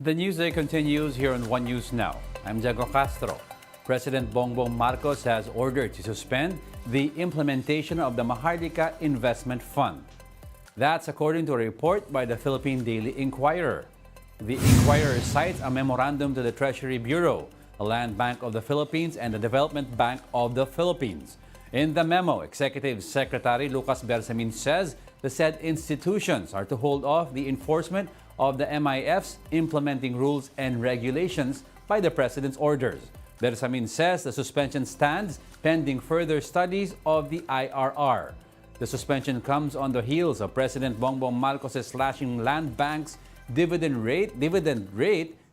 The news day continues here on One News Now. I'm Diego Castro. President Bongbong Marcos has ordered to suspend the implementation of the Maharlika Investment Fund. That's according to a report by the Philippine Daily Inquirer. The Inquirer cites a memorandum to the Treasury Bureau, the Land Bank of the Philippines, and the Development Bank of the Philippines. In the memo, Executive Secretary Lucas Bersamin says the said institutions are to hold off the enforcement of the MIF's implementing rules and regulations by the President's orders. Bersamin says the suspension stands pending further studies of the IRR. The suspension comes on the heels of President Bongbong Marcos' slashing Land Bank's dividend rate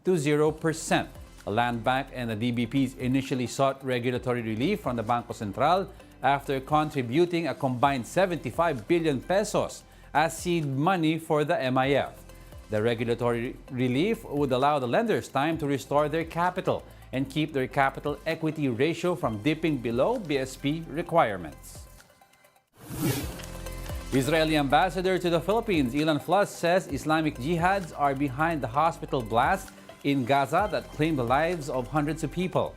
to 0%. The Land Bank and the DBPs initially sought regulatory relief from the Bangko Sentral after contributing a combined 75 billion pesos as seed money for the MIF. The regulatory relief would allow the lenders time to restore their capital and keep their capital equity ratio from dipping below BSP requirements. Israeli ambassador to the Philippines, Ilan Fluss, says Islamic Jihads are behind the hospital blast in Gaza that claimed the lives of hundreds of people.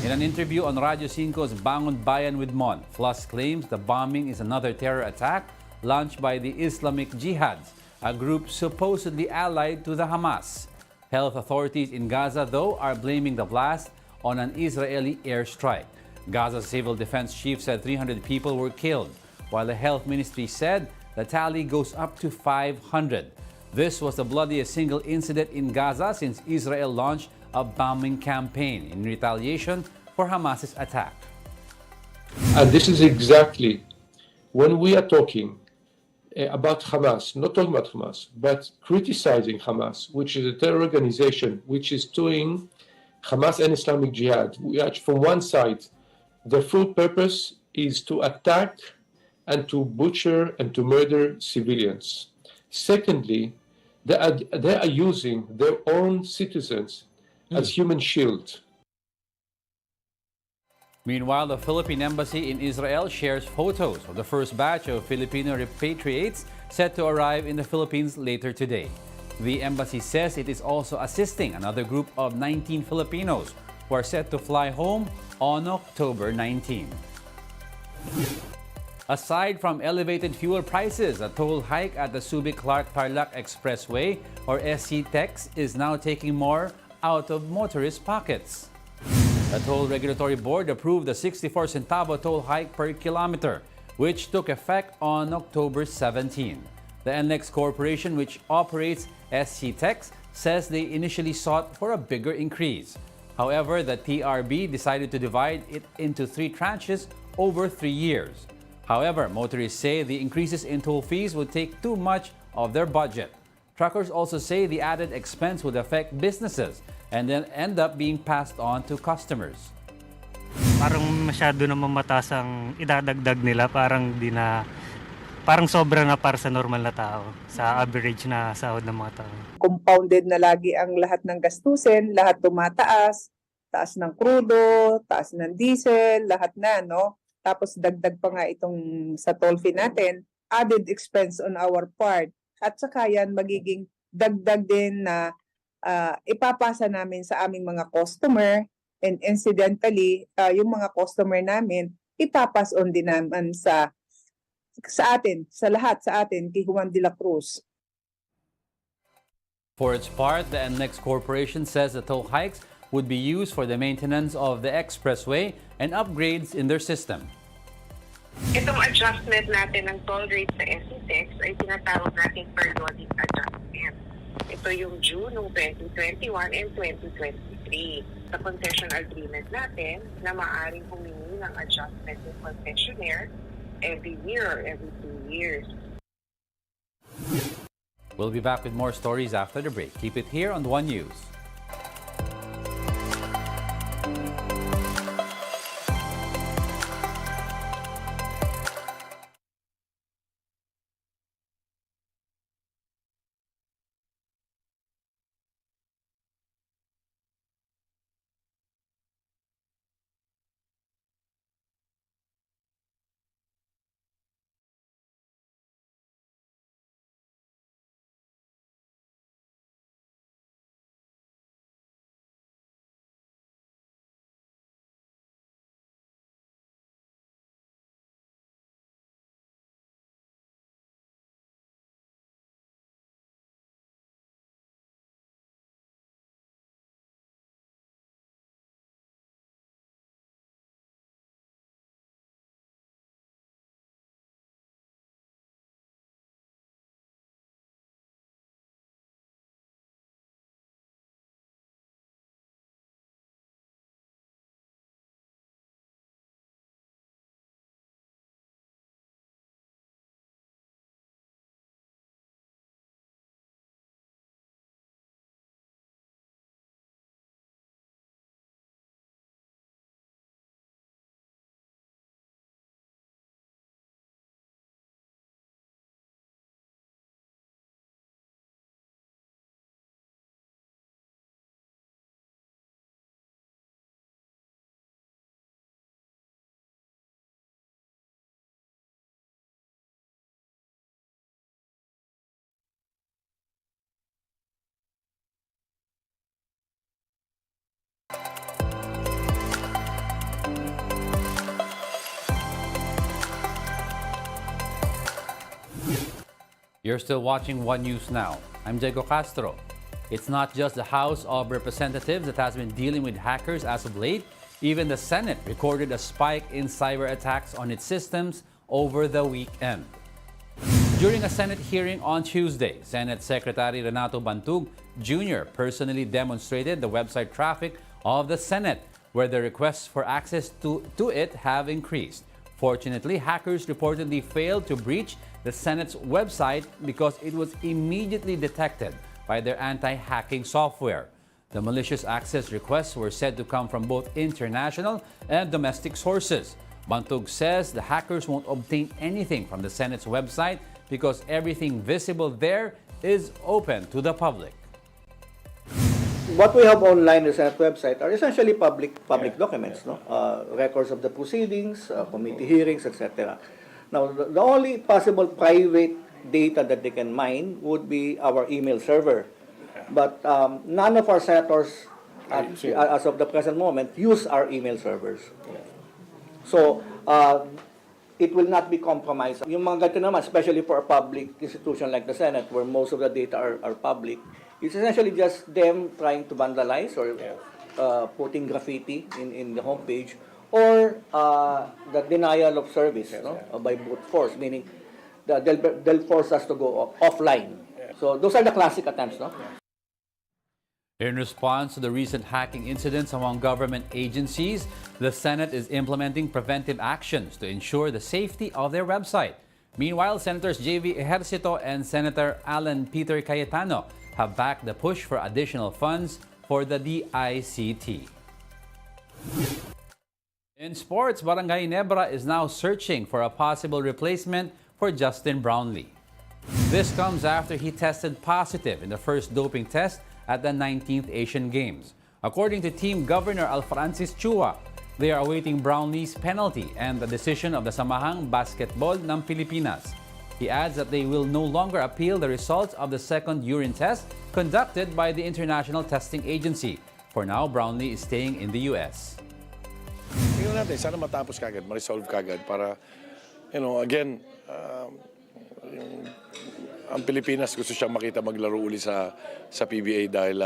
In an interview on Radio 5's Bangon Bayan with Mon, Fluss claims the bombing is another terror attack launched by the Islamic Jihads, a group supposedly allied to the Hamas. Health authorities in Gaza, though, are blaming the blast on an Israeli airstrike. Gaza's civil defense chief said 300 people were killed, while the health ministry said the tally goes up to 500. This was the bloodiest single incident in Gaza since Israel launched a bombing campaign in retaliation for Hamas's attack. And this is exactly when we are talking about Hamas, not talking about Hamas, but criticizing Hamas, which is a terror organization which is doing Hamas and Islamic Jihad. From one side, their full purpose is to attack and to butcher and to murder civilians. Secondly, they are using their own citizens as human shield. Meanwhile, the Philippine Embassy in Israel shares photos of the first batch of Filipino repatriates set to arrive in the Philippines later today. The embassy says it is also assisting another group of 19 Filipinos who are set to fly home on October 19. Aside from elevated fuel prices, a toll hike at the Subic-Clark-Tarlac Expressway, or SCTEX, is now taking more out of motorists' pockets. The Toll Regulatory Board approved a 64-centavo toll hike per kilometer, which took effect on October 17. The NLEX Corporation, which operates SCTEX, says they initially sought for a bigger increase. However, the TRB decided to divide it into 3 tranches over 3 years. However, motorists say the increases in toll fees would take too much of their budget. Truckers also say the added expense would affect businesses and then end up being passed on to customers. Parang masyado na mamatas ang idadagdag nila, parang sobra na para sa normal na tao, sa average na sahod ng mga tao. Compounded na lagi ang lahat ng gastusin, lahat tumataas, taas ng krudo, taas ng diesel, lahat na, no? Tapos dagdag pa nga itong sa toll fee natin, added expense on our part. At saka yan magiging dagdag din na ipapasa namin sa aming mga customer, and incidentally, yung mga customer namin, ipapas on din naman sa atin, sa lahat sa atin, kay Juan de la Cruz. For its part, the NLEX Corporation says the toll hikes would be used for the maintenance of the expressway and upgrades in their system. Itong adjustment natin ng toll rate sa SCTEX ay tinatawag natin periodic adjustment. Ito yung June ng 2021 and 2023. Sa concession agreement natin na maaaring humingi ng adjustment ng concessionaire every year or every 2 years. We'll be back with more stories after the break. Keep it here on One News. You're still watching One News Now. I'm Diego Castro. It's not just the House of Representatives that has been dealing with hackers as of late. Even the Senate recorded a spike in cyber attacks on its systems over the weekend. During a Senate hearing on Tuesday, Senate Secretary Renato Bantug Jr. personally demonstrated the website traffic of the Senate, where the requests for access to it have increased. Fortunately, hackers reportedly failed to breach the Senate's website because it was immediately detected by their anti-hacking software. The malicious access requests were said to come from both international and domestic sources. Bantug says the hackers won't obtain anything from the Senate's website because everything visible there is open to the public. What we have online in the Senate website are essentially public documents, no? Records of the proceedings, committee hearings, etc. Now, the only possible private data that they can mine would be our email server. But none of our senators, as of the present moment, use our email servers. So, it will not be compromised. Yung mga ganito naman, especially for a public institution like the Senate, where most of the data are public, it's essentially just them trying to vandalize or putting graffiti in the homepage, or the denial of service, by brute force, meaning they'll force us to go offline. So those are the classic attempts, no? In response to the recent hacking incidents among government agencies, the Senate is implementing preventive actions to ensure the safety of their website. Meanwhile, Senators J.V. Ejercito and Senator Alan Peter Cayetano have backed the push for additional funds for the DICT. In sports, Barangay Nebra is now searching for a possible replacement for Justin Brownlee. This comes after he tested positive in the first doping test at the 19th Asian Games. According to Team Governor Alfrancis Chua, they are awaiting Brownlee's penalty and the decision of the Samahang Basketball ng Pilipinas. He adds that they will no longer appeal the results of the second urine test conducted by the International Testing Agency. For now, Brownlee is staying in the US. Tingnan natin, sana matapos kagad, ma-resolve kagad para, again, ang Pilipinas gusto siyang makita maglaro uli sa PBA dahil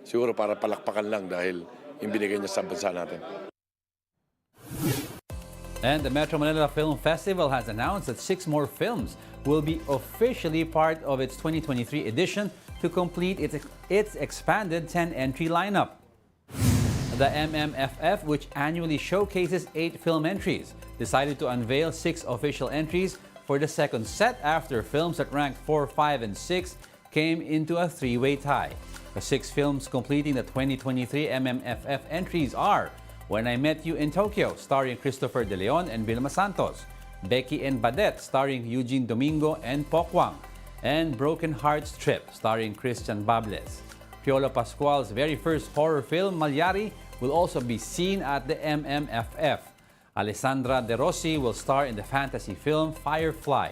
siguro para palakpakan lang dahil yung binigay niya sa bansa natin. And the Metro Manila Film Festival has announced that 6 more films will be officially part of its 2023 edition to complete its expanded 10-entry lineup. The MMFF, which annually showcases 8 film entries, decided to unveil 6 official entries for the second set after films that ranked 4, 5, and 6 came into a 3-way tie. The 6 films completing the 2023 MMFF entries are When I Met You in Tokyo, starring Christopher De Leon and Vilma Santos, Becky and Badette, starring Eugene Domingo and Pokwang, and Broken Hearts Trip, starring Christian Bables. Piolo Pascual's very first horror film, Malyari, will also be seen at the MMFF. Alessandra De Rossi will star in the fantasy film Firefly.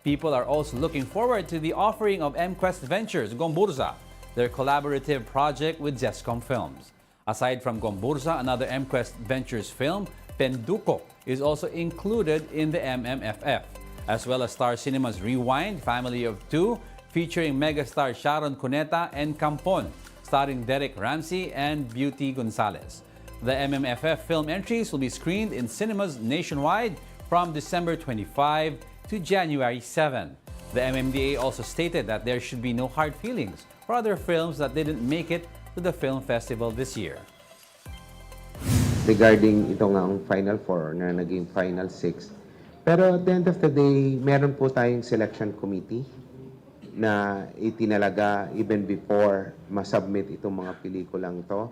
People are also looking forward to the offering of MQuest Ventures Gomburza, their collaborative project with Zescom Films. Aside from Gomburza, another MQuest Ventures film, Penduko, is also included in the MMFF, as well as Star Cinema's Rewind, Family of 2, featuring megastar Sharon Cuneta and Campon, starring Derek Ramsey and Beauty Gonzalez. The MMFF film entries will be screened in cinemas nationwide from December 25 to January 7. The MMDA also stated that there should be no hard feelings for other films that didn't make it to the film festival this year. Regarding ito nga ang Final 4 na naging Final 6. Pero at the end of the day, meron po tayong selection committee na itinalaga even before masubmit itong mga pelikulang to.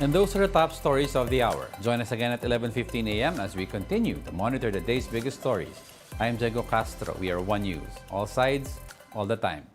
And those are the top stories of the hour. Join us again at 11:15 a.m. as we continue to monitor the day's biggest stories. I am Diego Castro. We are One News. All sides, all the time.